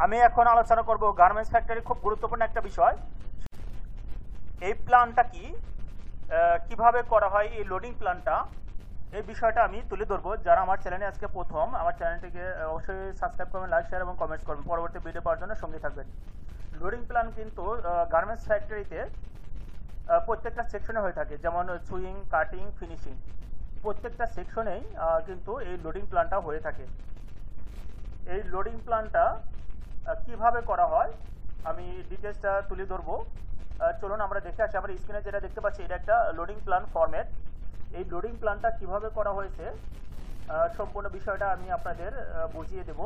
আমি এখন আলোচনা করব গার্মেন্টস ফ্যাক্টরি, খুব গুরুত্বপূর্ণ একটা বিষয়। এই প্ল্যানটা কি, কিভাবে করা হয় এই লোডিং প্ল্যানটা, এই বিষয়টা আমি তুলে ধরবো। যারা আমার চ্যানেলে আজকে প্রথম, আমার চ্যানেলটিকে অবশ্যই সাবস্ক্রাইব করবেন, লাইক শেয়ার এবং কমেন্টস করবেন। পরবর্তী ভিডিও পাওয়ার জন্য সঙ্গে থাকবেন। লোডিং প্ল্যান কিন্তু গার্মেন্টস ফ্যাক্টরিতে প্রত্যেকটা সেকশনে হয়ে থাকে, যেমন সুইং, কাটিং, ফিনিশিং, প্রত্যেকটা সেকশনেই কিন্তু এই লোডিং প্ল্যানটা হয়ে থাকে। এই লোডিং প্ল্যানটা কিভাবে করা হয় আমি ডিটেলসটা তুলে ধরবো। চলুন আমরা দেখে আসি। আমরা স্ক্রিনে যেটা দেখতে পাচ্ছি এটা একটা লোডিং প্ল্যান ফরম্যাট। এই লোডিং প্ল্যানটা কিভাবে করা হয়েছে সম্পূর্ণ বিষয়টা আমি আপনাদের বুঝিয়ে দেব।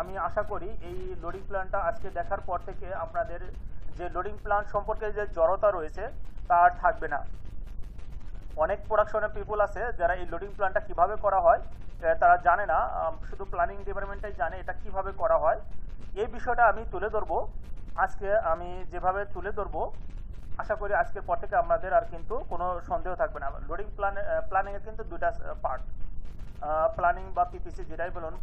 আমি আশা করি এই লোডিং প্ল্যানটা আজকে দেখার পর থেকে আপনাদের যে লোডিং প্ল্যান সম্পর্কে যে জড়তা রয়েছে তা আর থাকবে না। অনেক প্রোডাকশনের পিপল আছে যারা এই লোডিং প্ল্যানটা কিভাবে করা হয় তারা জানে না, শুধু প্ল্যানিং ডিপার্টমেন্টটাই জানে এটা কিভাবে করা হয়। এই বিষয়টা আমি তুলে ধরবো আজকে। আমি যেভাবে তুলে ধরবো আশা করি আজকের পর থেকে আপনাদের আর কিন্তু কোনো সন্দেহ থাকবে না। লোডিং প্ল্যানিংয়ের কিন্তু দুটা পার্ট, প্ল্যানিং বা পিপিসি যেটাই বলুন,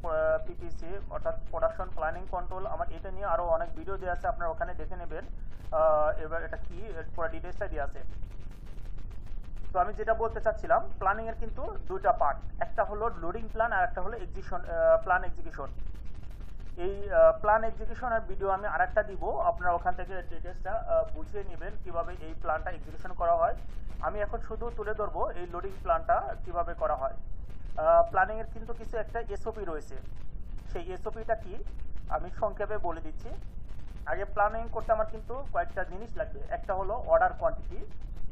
পিপিসি অর্থাৎ প্রোডাকশন প্ল্যানিং কন্ট্রোল। আমার এটা নিয়ে আরও অনেক ভিডিও দেওয়া আছে, আপনারা ওখানে দেখে নেবেন। এবার এটা কি পুরো ডিটেলসটা দেওয়া আছে। তো আমি যেটা বলতে চাচ্ছিলাম, প্ল্যানিংয়ের কিন্তু দুইটা পার্ট, একটা হলো লোডিং প্ল্যান আর একটা হলো প্ল্যান এক্সিকিউশন। এই প্ল্যান এক্সিকিউশনের ভিডিও আমি আরেকটা দিব, আপনারা ওখান থেকে ডিটেলসটা বুঝিয়ে নেবেন কিভাবে এই প্ল্যানটা এক্সিকিউশন করা হয়। আমি এখন শুধু তুলে ধরবো এই লোডিং প্ল্যানটা কিভাবে করা হয়। প্ল্যানিংয়ের কিন্তু কিছু একটা এসওপি রয়েছে, সেই এসওপিটা কি আমি সংক্ষেপে বলে দিচ্ছি। আগে প্ল্যানিং করতে আমার কিন্তু কয়েকটা জিনিস লাগবে। একটা হলো অর্ডার কোয়ান্টিটি,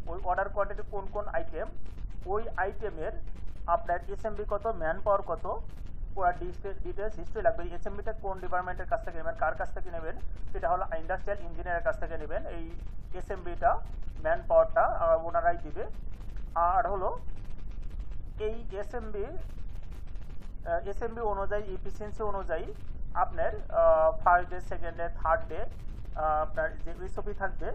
ওই অর্ডার কোয়ান্টিটি কোন কোন আইটেম, ওই আইটেমের আপনার এসএমবি কত, ম্যান পাওয়ার কত, পুরো ডিটেলস হিস্ট্রি লাগবে। এসএমবিটা কোন ডিপার্টমেন্টের কাছ থেকে নেবেন, কার কাছ থেকে নেবেন, সেটা হলো ইন্ডাস্ট্রিয়াল ইঞ্জিনিয়ারের কাছ থেকে নেবেন। এই এসএমবিটা, ম্যান পাওয়ারটা ওনারাই দিবে। আর হলো এই এসএমবি অনুযায়ী, এফিসিয়েন্সি অনুযায়ী আপনার first day, second day, third day আপনার যে এসওপি থাকবে,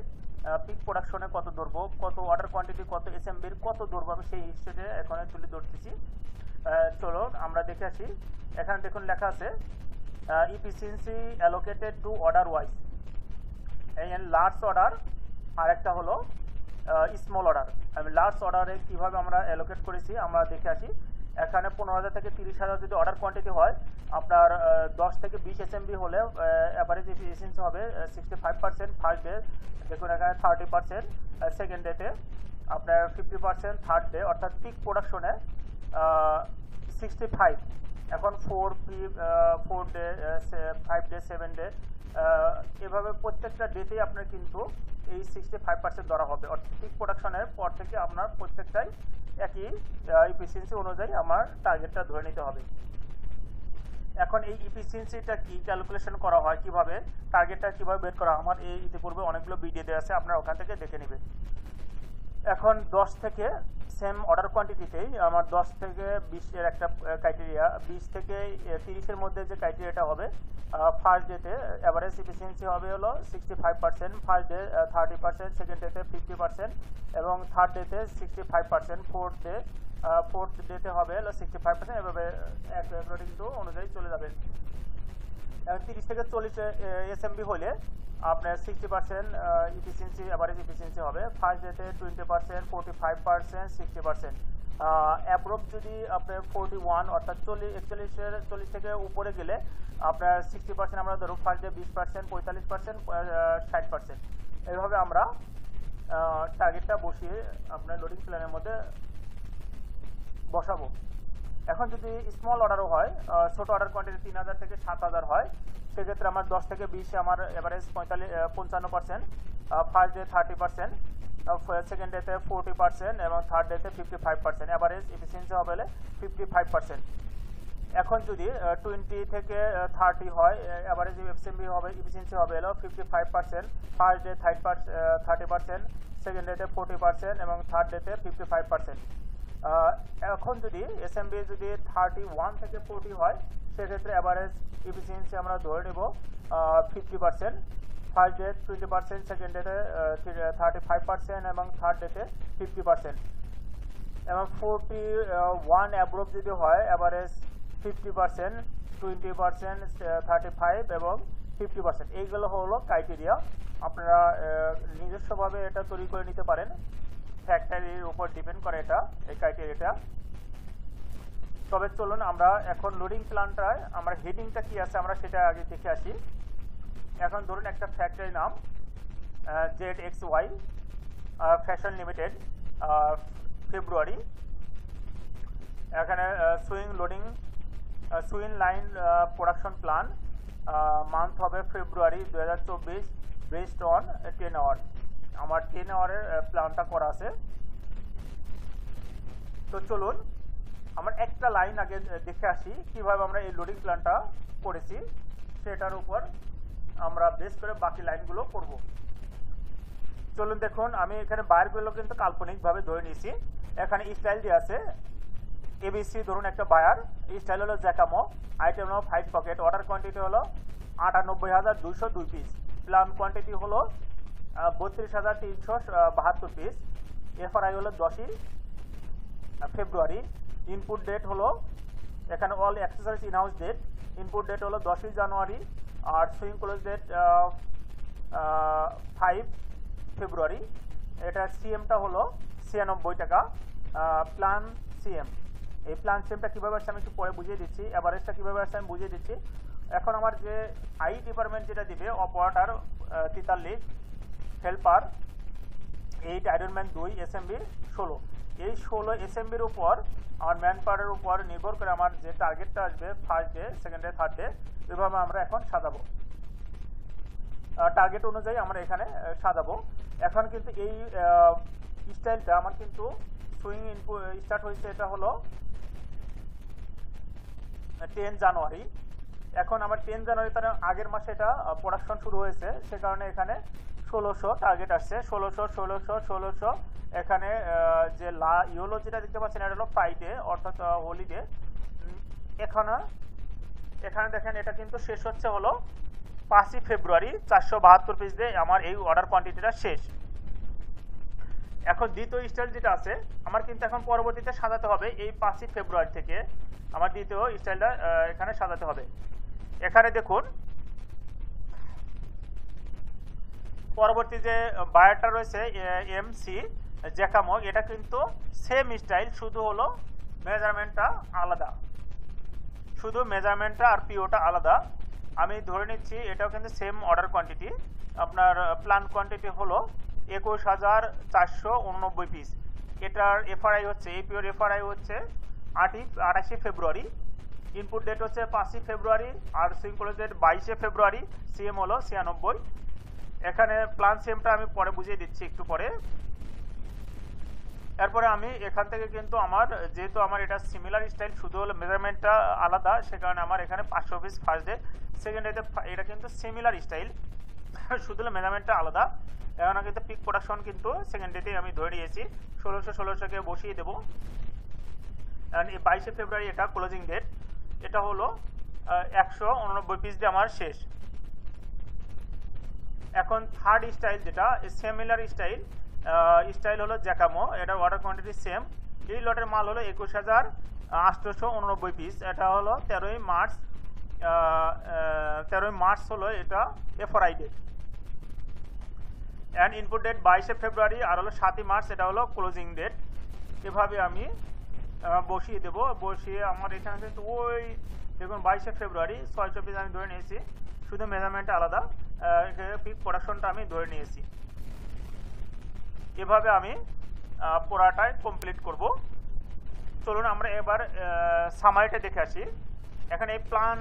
পিক প্রোডাকশনে কত ধরবো, কত অর্ডার কোয়ান্টিটি, কত এসএমবির কত ধরবো, আমি সেই হিস্ট্রিতে এখানে তুলে ধরতেছি। চলো আমরা দেখে আসি। এখানে দেখুন লেখা আছে efficiency allocated to order wise, এই লার্জ অর্ডার আর একটা হলো স্মল অর্ডার। আমি লার্জ অর্ডারে কীভাবে আমরা অ্যালোকেট করেছি আমরা দেখে আসি। এখানে 15,000 থেকে 30,000 যদি অর্ডার কোয়ান্টিটি হয়, আপনার 10 থেকে 20 এসএমবি হলে অ্যাভারেজ এফিসিয়েন্সি হবে 65% ফার্স্ট ডে, দেখুন এখানে 30%, সেকেন্ড ডেতে আপনার 50%, থার্ড ডে অর্থাৎ পিক প্রোডাকশনে 65। এখন 4 ডে, 5 ডে, 7 ডে, এভাবে প্রত্যেকটা ডেতেই আপনার কিন্তু এই 65% ধরা হবে। অর্থাৎ পিক প্রোডাকশনের পর থেকে আপনার প্রত্যেকটাই একই এফিসিয়েন্সি অনুযায়ী আমার টার্গেটটা ধরে নিতে হবে। এখন এই এফিসিয়েন্সিটা কি ক্যালকুলেশন করা হয়, কিভাবে টার্গেটটা কিভাবে বের করা, আমার এই ইতিপূর্বে অনেকগুলো ভিডিও দেওয়া আছে, আপনারা ওখান থেকে দেখে নেবেন। এখন 10 থেকে সেম অর্ডার কোয়ান্টিটিতেই আমার 10 থেকে 20-এর একটা ক্রাইটেরিয়া, 20 থেকে 30-এর মধ্যে যে ক্রাইটেরিয়াটা হবে, ফার্স্ট ডেতে অ্যাভারেজ এফিসিয়েন্সি হবে হলো 65%, ফার্স্ট ডে 30%, সেকেন্ড ডেতে 50% এবং থার্ড ডেতে 65%, ফোর্থ ডেতে হবে হলো 65%। এভাবে অ্যাকর্ডিং টু অনুযায়ী চলে যাবে। 30 থেকে 40 এসএমবি হলে আপনার 60% এফিসিয়েন্সি, অ্যাভারেজ এফিসিয়েন্সি হবে। ফার্স্ট ডেতে 20%, 45%, 60%। অ্যাপ্রোভ যদি আপনার 41 অর্থাৎ 40 থেকে উপরে গেলে আপনার 60% আমরা ধরুন, ফার্স্ট ডে 20%, 45%, 60%। এইভাবে আমরা টার্গেটটা বসিয়ে আপনার লোডিং প্ল্যানের মধ্যে বসাবো। এখন যদি স্মল অর্ডারও হয়, ছোটো অর্ডার কোয়ান্টিটি 3,000 থেকে 7,000 হয়, সেক্ষেত্রে আমার 10 থেকে 20 আমার এভারেজ 55%, ফার্স্ট ডে 30%, সেকেন্ড ডেতে 40% এবং থার্ড ডেতে 55%, এভারেজ এফিসিয়েন্সি হবে 55%। এখন যদি 20 থেকে 30 হয়, এভারেজ এফিসিয়েন্সি হবে হলো 55%, ফার্স্ট ডে 30%, সেকেন্ড ডেতে 40% এবং থার্ড ডেতে 55%। এখন যদি এসএমবি যদি 31 থেকে 40 হয়, সেক্ষেত্রে অ্যাভারেজ এফিসিয়েন্সি আমরা ধরে নেব 50%, ফার্স্ট ডে 20%, সেকেন্ড ডেতে 35% এবং থার্ড ডেতে 50%। এবং 41 অ্যাব্রোভ যদি হয়, অ্যাভারেজ 50%, 20%, 35 এবং 50%। এইগুলো হলো ক্রাইটেরিয়া। আপনারা নিজস্বভাবে এটা তৈরি করে নিতে পারেন, ফ্যাক্টরির উপর ডিপেন্ড করে এটা, এই ক্রাইটেরিয়াটা। তবে চলুন আমরা এখন লোডিং প্ল্যানটায় আমরা হেডিংটা কি আছে আমরা সেটা আগে দেখে আসি। এখন ধরুন একটা ফ্যাক্টরি নাম ZXY ফ্যাশন লিমিটেড, ফেব্রুয়ারি। এখানে swing line production plan, month হবে ফেব্রুয়ারি 2024, বেসড অন 10 আওয়ার। আমার 10 আওয়ারের প্ল্যানটা করা আছে। তো চলুন আমরা একটা লাইন আগে দেখে আসি কিভাবে আমরা এই লোডিং প্ল্যানটা করেছি, সেটার উপর আমরা বেস করে বাকি লাইনগুলো করব। চলুন দেখুন, আমি এখানে বায়ারগুলো কিন্তু কাল্পনিকভাবে ধরে নিয়েছি। এখানে স্টাইল দিয়ে আছে ABC, ধরুন একটা বায়ার, স্টাইল হলো জ্যাকামো, আইটেম হলো 5 পকেট, অর্ডার কোয়ান্টিটি হলো 98,202 পিস, প্ল্যান কোয়ান্টিটি হলো 32,372 পিস, FRI হলো 10ই ফেব্রুয়ারি, ইনপুট ডেট হলো এখানে all accessories inhouse date, input date হলো 10ই জানুয়ারি, আর সুইং ক্লোজ ডেট 5 ফেব্রুয়ারি। এটা সিএমটা হলো 96 টাকা, প্ল্যান সিএম। এই প্ল্যান সিএমটা কীভাবে আসছে আমি একটু পরে বুঝিয়ে দিচ্ছি, অ্যাভারেজটা কীভাবে আসছে আমি বুঝিয়ে দিচ্ছি। এখন আমার যে আই ডিপার্টমেন্ট যেটা দিবে, অপারেটর 43, হেল্পার 8, আয়রনম্যান 2, এসএমবি 16। এই 16 এসএমবির উপর আমার ম্যান পাওয়ারের উপর নির্ভর করে আমার যে টার্গেটটা আসবে first day, second day, third day, এভাবে আমরা এখন সাজাবো, টার্গেট অনুযায়ী আমরা এখানে সাজাবো। এখন কিন্তু এই স্টাইলটা আমার কিন্তু সুইং ইনপুট স্টার্ট হয়েছে, এটা হলো 10 জানুয়ারি। এখন আমার 10 জানুয়ারি তার আগের মাসে এটা প্রোডাকশন শুরু হয়েছে, সে কারণে এখানে 1600 টার্গেট আসছে, 1600। এখানে যে ইয়েলো যেটা দেখতে পাচ্ছেন এটা হলো ফ্রাইডে অর্থাৎ হলিডে। এখানে দেখেন এটা কিন্তু শেষ হচ্ছে হলো 5ই ফেব্রুয়ারি, 472 পিস দিয়ে আমার এই অর্ডার কোয়ান্টিটিটা শেষ। এখন দ্বিতীয় স্টাইল যেটা আছে আমার কিন্তু এখন পরবর্তীতে সাজাতে হবে, এই 5ই ফেব্রুয়ারি থেকে আমার দ্বিতীয় স্টাইলটা এখানে সাজাতে হবে। এখানে দেখুন পরবর্তী যে বায়ারটা রয়েছে MC জ্যাকামো, এটা কিন্তু সেম স্টাইল, শুধু হলো মেজারমেন্টটা আলাদা, শুধু মেজারমেন্টটা আর পিওটা আলাদা। আমি ধরে নিচ্ছি এটাও কিন্তু সেম অর্ডার কোয়ান্টিটি। আপনার প্ল্যান কোয়ান্টিটি হলো 21,489 পিস। এটার FRI হচ্ছে, এই পিওর FRI হচ্ছে 28 ফেব্রুয়ারি, ইনপুট ডেট হচ্ছে 5ই ফেব্রুয়ারি, আর সুইং ক্লোজ ডেট 22 ফেব্রুয়ারি, সিএম হলো 96। এখানে প্ল্যান সিএমটা আমি পরে বুঝিয়ে দিচ্ছি একটু পরে। এরপরে আমি এখান থেকে কিন্তু আমার যেহেতু আমার এটা সিমিলার স্টাইল, শুধু হলো মেজারমেন্টটা আলাদা, সে কারণে আমার এখানে 500 পিস ফার্স্ট ডে, সেকেন্ড ডেতে এটা কিন্তু সিমিলার স্টাইল, শুধু হলো মেজারমেন্টটা আলাদা। এখন কিন্তু পিক প্রোডাকশন কিন্তু সেকেন্ড ডেতেই আমি ধরে নিয়েছি, 1600কে বসিয়ে দেবো। অ্যান্ড 22 ফেব্রুয়ারি এটা ক্লোজিং ডেট, এটা হলো 189 পিস দিয়ে আমার শেষ। এখন থার্ড স্টাইল যেটা সিমিলার স্টাইল হলো জ্যাকামো, এটা অর্ডার কোয়ান্টিটি সেম। এই লটের মাল হলো 21,889 পিস, এটা হলো 13ই মার্চ হলো এটা FRI date, and input date 22 February, আর হলো 7ই মার্চ এটা হলো ক্লোজিং ডেট। এভাবে আমি বসিয়ে দেবো, বসিয়ে আমার এখানে কিন্তু ওই দেখুন 22 ফেব্রুয়ারি 600 পিস আমি ধরে নিয়েছি, শুধু মেজারমেন্টটা আলাদা, পিক প্রোডাকশনটা আমি ধরে নিয়েছি। এভাবে আমি পুরাটাই কমপ্লিট করব। চলুন আমরা এবার সামারিটা দেখে আসি। এখানে এই প্ল্যান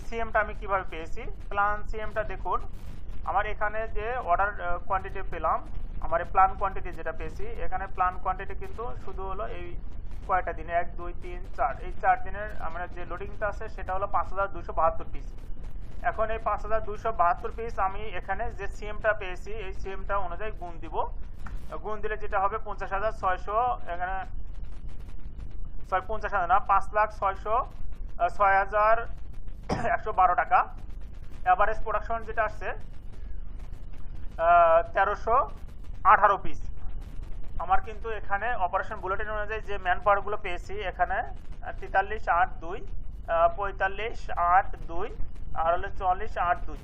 সিএমটা আমি কিভাবে পেয়েছি। প্ল্যান সিএমটা দেখুন, আমার এখানে যে অর্ডার কোয়ান্টিটি পেলাম, আমার এই প্ল্যান কোয়ান্টিটি যেটা পেয়েছি, এখানে প্ল্যান কোয়ান্টিটি কিন্তু শুধু হলো এই কয়টা দিনে 1 2 3 4 এই 4 দিনের আমরা যে লোডিংটা আছে সেটা হলো 5,272 পিস। এখন এই 5,272 পিস আমি এখানে যে সিএমটা পেয়েছি এই সিএমটা অনুযায়ী গুণ দিব, গুণ দিলে যেটা হবে 50,600, এখানে 50,000 না 5,06,112 টাকা। এভারেজ প্রোডাকশন যেটা আসছে 1318 পিস। আমার কিন্তু এখানে অপারেশন বুলেটিন অনুযায়ী যে ম্যান পাওয়ারগুলো পেয়েছি এখানে 43,8,2, 45,8,2, আর হলো 44,8,2।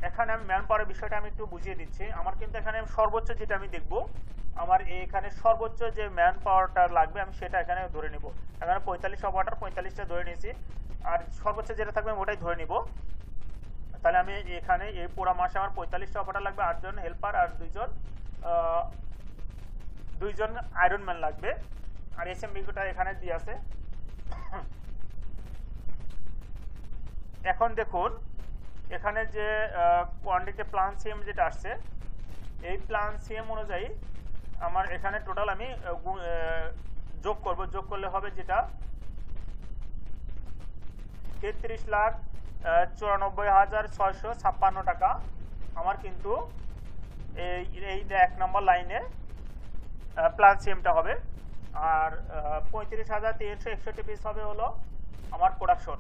এখানে আমি ম্যান পাওয়ারের বিষয়টা আমি একটু বুঝিয়ে দিচ্ছি। আমার কিন্তু এখানে সর্বোচ্চ যেটা আমি দেখব, আমার এখানে সর্বোচ্চ যে ম্যান পাওয়ারটা লাগবে আমি সেটা এখানে ধরে নিব। এখানে 45 অপারেটর 45টা ধরে নিয়েছি, আর সর্বোচ্চ যেটা থাকবে ওটাই ধরে নিব। তাহলে আমি এখানে এই পুরো মাসে আমার 45টা অপারেটর লাগবে, 8 জন হেল্পার আর 2 জন আয়রন ম্যান লাগবে। আর এসএমবিটা এখানে দিয়ে আছে। এখন দেখুন এখানে যে কোয়ান্টিটি প্ল্যান সিএম যেটা আসছে, এই প্ল্যান সিএম অনুযায়ী আমার এখানে টোটাল আমি যোগ করব। যোগ করলে হবে যেটা 33,94,656 টাকা আমার কিন্তু এই 1 নম্বর লাইনে প্ল্যান সিএমটা হবে। আর 35,361 পিস হবে হলো আমার প্রোডাকশন।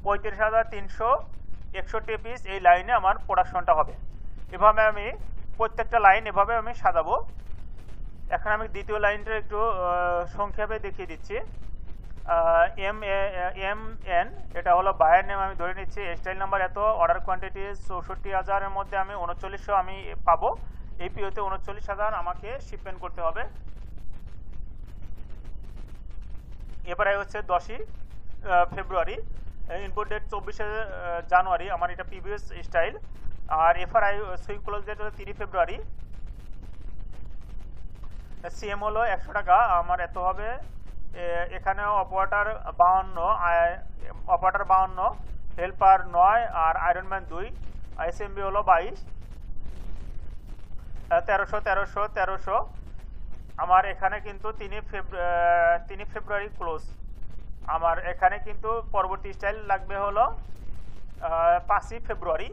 35,361 পিস এই লাইনে আমার প্রোডাকশনটা হবে। এভাবে আমি প্রত্যেকটা লাইন এভাবে আমি সাজাবো। এখন আমি দ্বিতীয় লাইনটা একটু সংক্ষেপে দেখিয়ে দিচ্ছি। এম এটা হলো বায়ার নেম, আমি ধরে নিচ্ছি স্টাইল নাম্বার এত, অর্ডার কোয়ান্টিটি 64,000-এর মধ্যে আমি 3900 আমি পাবো। এই পিওতে 39,000 আমাকে শিপমেন্ট করতে হবে। এবারে হচ্ছে 10ই ফেব্রুয়ারি, ইনপুট ডেট 24শে জানুয়ারি, আমার এটা প্রিভিয়াস স্টাইল। আর এফআরআই সুইং ক্লোজ ডেট হলো 3 ফেব্রুয়ারি। সিএম হলো 100 টাকা, আমার এত হবে। এখানে অপারেটর 52, হেল্পার 9 আর আয়রনম্যান 2, এসএমবি হলো 22। 1300 আমার এখানে কিন্তু 3 ফেব্রুয়ারি ক্লোজ। আমার এখানে কিন্তু পরবর্তী স্টাইল লাগবে হলো 5ই ফেব্রুয়ারি।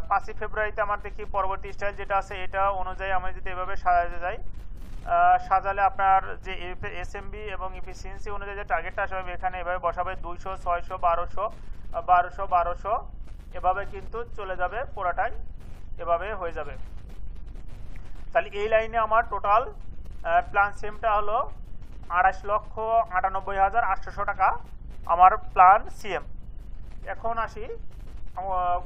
5ই ফেব্রুয়ারিতে আমার দেখি পরবর্তী স্টাইল যেটা আছে এটা অনুযায়ী আমি যদি এভাবে সাজাতে যাই, সাজালে আপনার যে এসএমবি এবং এফিসিয়েন্সি অনুযায়ী যে টার্গেটটা আসবে এখানে এভাবে বসাবে 200, 600, 1200 এভাবে কিন্তু চলে যাবে, পুরোটাই এভাবে হয়ে যাবে। তাহলে এই লাইনে আমার টোটাল প্ল্যান সিএমটা হলো 28,98,800 টাকা আমার প্ল্যান সিএম। এখন আসি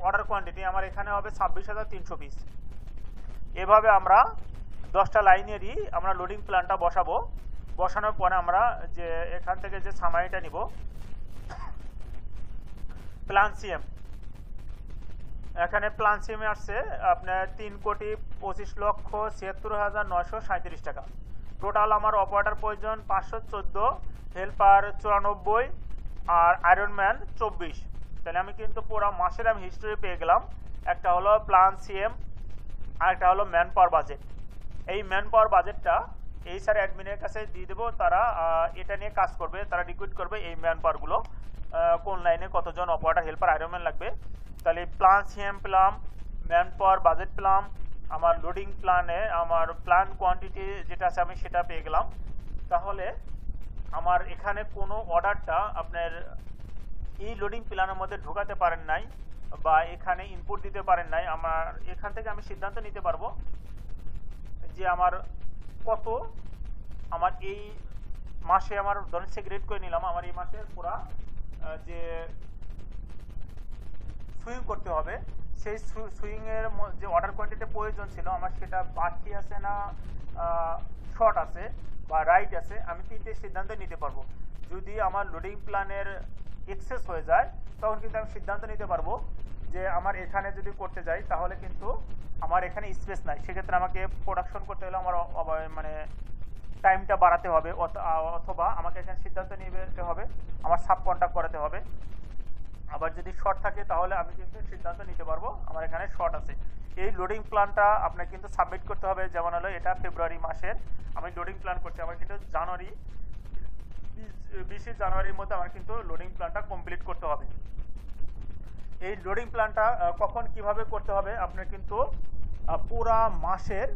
অর্ডার কোয়ান্টিটি, আমার এখানে হবে 26,300 পিস। এভাবে আমরা 10টা লাইনেরই আমরা লোডিং প্ল্যানটা বসাবো। বসানোর পরে আমরা যে এখান থেকে যে সামারিটা নিব, প্ল্যান সিএম, এখানে প্ল্যান সিএমে আসছে আপনার 3,25,76,937 টাকা। টোটাল আমার অপারেটর প্রয়োজন 514, হেল্পার 94 আর আয়রনম্যান 24। তাহলে আমি কিন্তু পুরো মাসের আমি হিস্টোরি পেয়ে গেলাম। একটা হলো প্ল্যান সিএম আর একটা হলো ম্যান পাওয়ার বাজেট। এই ম্যান পাওয়ার বাজেটটা এই স্যার অ্যাডমিনের কাছে দিয়ে দেবো, তারা এটা নিয়ে কাজ করবে, তারা রিক্রুট করবে এই ম্যান পাওয়ারগুলো, কোন লাইনে কতজন অপারেটর হেল্পার আয়রনম্যান লাগবে। তাহলে প্ল্যান সিএম পেলাম, ম্যান পাওয়ার বাজেট পেলাম, আমার লোডিং প্ল্যানে আমার প্ল্যান কোয়ান্টিটি যেটা আছে আমি সেটা পেয়ে গেলাম। তাহলে আমার এখানে কোনো অর্ডারটা আপনার এই লোডিং প্ল্যানের মধ্যে ঢোকাতে পারেন নাই বা এখানে ইনপুট দিতে পারেন নাই। আমার এখান থেকে আমি সিদ্ধান্ত নিতে পারবো যে আমার কত আমার এই মাসে আমার ধরেন সেগ্রেট করে নিলাম, আমার এই মাসে পুরা যে সুইং করতে হবে সেই সুইংয়ের যে অর্ডার কোয়ান্টিটি প্রয়োজন ছিল আমার সেটা বাড়তি আছে না শর্ট আছে বা রাইট আছে, আমি 3টে সিদ্ধান্ত নিতে পারবো। যদি আমার লোডিং প্ল্যানের এক্সেস হয়ে যায় তখন কিন্তু আমি সিদ্ধান্ত নিতে পারবো যে আমার এখানে যদি করতে যাই তাহলে কিন্তু আমার এখানে স্পেস নাই, সেক্ষেত্রে আমাকে প্রোডাকশন করতে হলে আমার মানে টাইমটা বাড়াতে হবে, অথবা আমাকে এখানে সিদ্ধান্ত নিতে হবে আমার সাব কন্ট্রাক্ট করাতে হবে। আবার যদি শর্ট থাকে তাহলে আমি কিন্তু সিদ্ধান্ত নিতে পারবো আমার এখানে শর্ট আছে। এই লোডিং প্ল্যানটা আপনাকে কিন্তু সাবমিট করতে হবে। যেমন হলো এটা ফেব্রুয়ারি মাসের আমি লোডিং প্ল্যান করছি, আমার কিন্তু 20 জানুয়ারির মধ্যে আমার কিন্তু লোডিং প্ল্যানটা কমপ্লিট করতে হবে। এই লোডিং প্ল্যানটা কখন কিভাবে করতে হবে আপনার কিন্তু পুরা মাসের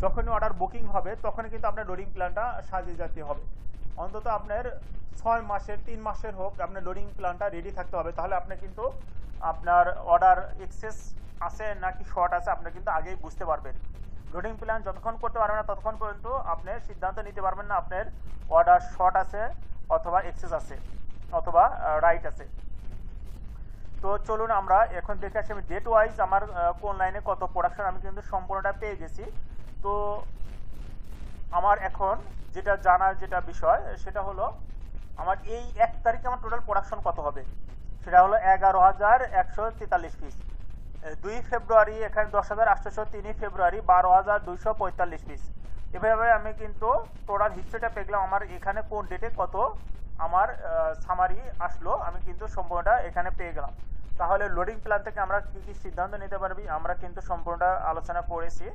যখনই অর্ডার বুকিং হবে তখনই কিন্তু আপনার লোডিং প্ল্যানটা সাজিয়ে যেতে হবে। অন্তত আপনার 6 মাসের 3 মাসের হোক আপনার লোডিং প্ল্যানটা রেডি থাকতে হবে। তাহলে আপনি কিন্তু আপনার অর্ডার এক্সেস আছে নাকি শর্ট আছে আপনি কিন্তু আগেই বুঝতে পারবেন। লোডিং প্ল্যান যতক্ষণ করতে পারবেন না ততক্ষণ পর্যন্ত আপনি সিদ্ধান্ত নিতে পারবেন না আপনার অর্ডার শর্ট আছে অথবা এক্সেস আছে অথবা রাইট আছে। তো চলুন আমরা এখন দেখে আসি আমি ডেট ওয়াইজ আমার কোন লাইনে কত প্রোডাকশন আমি কিন্তু সম্পূর্ণটা পেয়ে গেছি। তো আমার এখন যেটা জানার যেটা বিষয় সেটা হলো আমার এই 1 তারিখে আমার টোটাল প্রোডাকশন কত হবে, সেটা হলো 11,143 পিস। 2 ফেব্রুয়ারি এখানে 10,803, 3 ফেব্রুয়ারি 12,245 পিস। এভাবে আমি কিন্তু টোটাল হিস্ট্রিটা পেলাম আমার এখানে কোন ডেটে কত আমার সামারি আসলো আমি কিন্তু সম্পূর্ণটা এখানে পেয়ে গেলাম। তাহলে লোডিং প্ল্যান থেকে আমরা কী কী সিদ্ধান্ত নিতে পারবি আমরা কিন্তু সম্পূর্ণটা আলোচনা করেছি।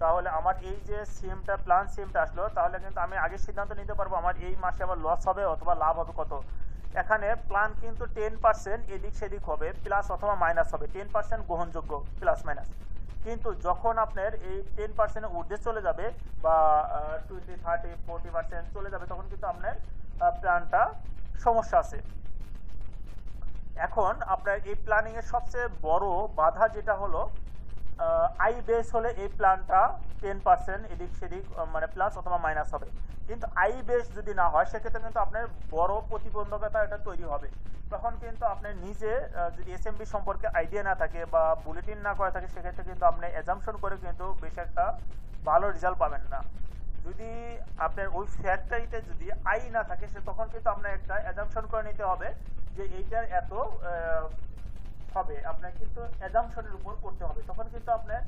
তাহলে আমার এই যে সিএমটা প্ল্যান সিএমটা আসলো, তাহলে কিন্তু আমি আগে সিদ্ধান্ত নিতে পারবো আমার এই মাসে আবার লস হবে অথবা লাভ হবে কত। এখানে প্ল্যান কিন্তু 10% এদিক সেদিক হবে, প্লাস অথবা মাইনাস হবে, 10% গ্রহণযোগ্য প্লাস মাইনাস। কিন্তু যখন আপনার এই 10% ঊর্ধ্বে চলে যাবে বা 20, 30, 40% চলে যাবে তখন কিন্তু আপনার প্ল্যানটা সমস্যা আছে। এখন আপনার এই প্ল্যানিং এর সবচেয়ে বড় বাধা যেটা হলো আই বেস হলে এই প্ল্যানটা 10% এদিক সেদিক মানে প্লাস অথবা মাইনাস হবে। কিন্তু আই বেস যদি না হয় সেক্ষেত্রে কিন্তু আপনার বড় প্রতিবন্ধকতা এটা তৈরি হবে। তখন কিন্তু আপনার নিজে যদি এসএমবি সম্পর্কে আইডিয়া না থাকে বা বুলেটিন না করা থাকে সেক্ষেত্রে কিন্তু আপনি অ্যাজাম্পশন করে কিন্তু বেশ একটা ভালো রেজাল্ট পাবেন না। যদি আপনার ওই ফ্যাক্টরিতে যদি আই না থাকে সে তখন কিন্তু আপনার একটা অ্যাজাম্পশন করে নিতে হবে যে এইটার এত হবে, আপনার কিন্তু অ্যাজাম্পশনের উপর করতে হবে। তখন কিন্তু আপনার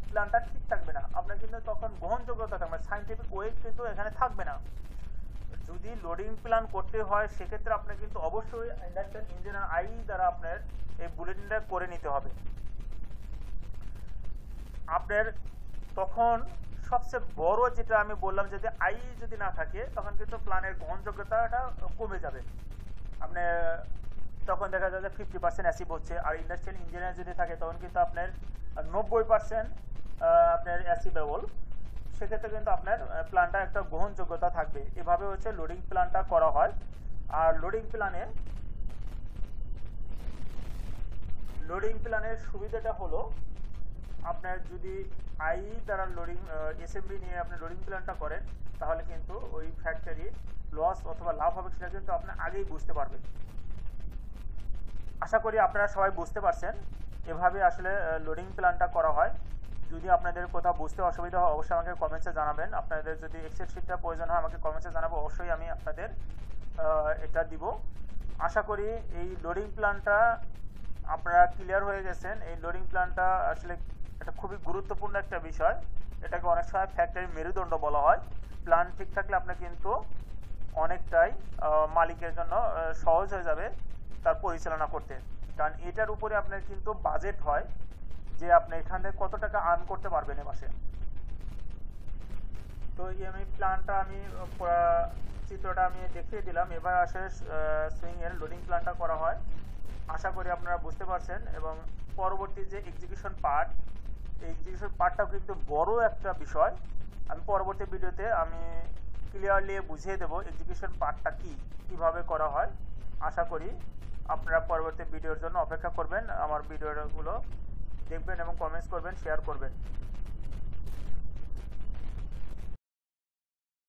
প্ল্যানটা ঠিক থাকবে না, আপনার কিন্তু তখন গ্রহণযোগ্যতা থাকবে, সাইন্টিফিক ওয়েট কিন্তু এখানে থাকবে না। যদি লোডিং প্ল্যান করতে হয় সেক্ষেত্রে আপনার কিন্তু অবশ্যই ইন্ডাস্ট্রিয়াল ইঞ্জিনিয়ার আই দ্বারা আপনার এই বুলেটিনটা করে নিতে হবে। আপনার তখন সবচেয়ে বড় যেটা আমি বললাম যদি আই যদি না থাকে তখন কিন্তু প্ল্যানের গ্রহণযোগ্যতাটা কমে যাবে। আপনার তখন দেখা যায় যে 50% অ্যাসিভ হচ্ছে, আর ইন্ডাস্ট্রিয়াল ইঞ্জিনিয়ার যদি থাকে তখন কিন্তু আপনার 90% আপনার অ্যাসিভেবল। সেক্ষেত্রে কিন্তু আপনার প্ল্যানটা একটা গ্রহণযোগ্যতা থাকবে। এভাবে হচ্ছে লোডিং প্ল্যানটা করা হয়। আর লোডিং প্ল্যানের সুবিধাটা হলো আপনার যদি আই দ্বারা লোডিং এসএমবি নিয়ে আপনি লোডিং প্ল্যানটা করেন তাহলে কিন্তু ওই ফ্যাক্টরি লস অথবা লাভ হবে সেটা কিন্তু আপনি আগেই বুঝতে পারবেন। আশা করি আপনারা সবাই বুঝতে পারছেন এভাবে আসলে লোডিং প্ল্যানটা করা হয়। যদি আপনাদের কোথাও বুঝতে অসুবিধা হয় অবশ্যই আমাকে কমেন্টসে জানাবেন। আপনাদের যদি এক্সেল শিটটা প্রয়োজন হয় আমাকে কমেন্টসে জানাবো, অবশ্যই আমি আপনাদের এটা দিব। আশা করি এই লোডিং প্ল্যানটা আপনারা ক্লিয়ার হয়ে গেছেন। এই লোডিং প্ল্যানটা আসলে এটা খুবই গুরুত্বপূর্ণ একটা বিষয়, এটাকে অনেক সময় ফ্যাক্টরির মেরুদণ্ড বলা হয়। প্ল্যান ঠিক থাকলে আপনার কিন্তু অনেকটাই মালিকের জন্য সহজ হয়ে যাবে তার পরিচালনা করতে, কারণ এটার উপরে আপনার কিন্তু বাজেট হয় যে আপনি এখানে কত টাকা আর্ন করতে পারবেন এ মাসে। তো আমি প্ল্যানটা আমি চিত্রটা আমি দেখিয়ে দিলাম। এবার আসলে সুইং এর লোডিং প্ল্যানটা করা হয়। আশা করি আপনারা বুঝতে পারছেন এবং পরবর্তী যে এক্সিকিউশন পার্ট, এই এক্সিকিউশন পার্টটাও কিন্তু বড় একটা বিষয়। আমি পরবর্তী ভিডিওতে আমি ক্লিয়ারলি বুঝিয়ে দেবো এক্সিকিউশন পার্টটা কিভাবে করা হয়। আশা করি আপনারা পরবর্তী ভিডিওর জন্য অপেক্ষা করবেন, আমার ভিডিওগুলো দেখবেন এবং কমেন্টস করবেন, শেয়ার করবেন।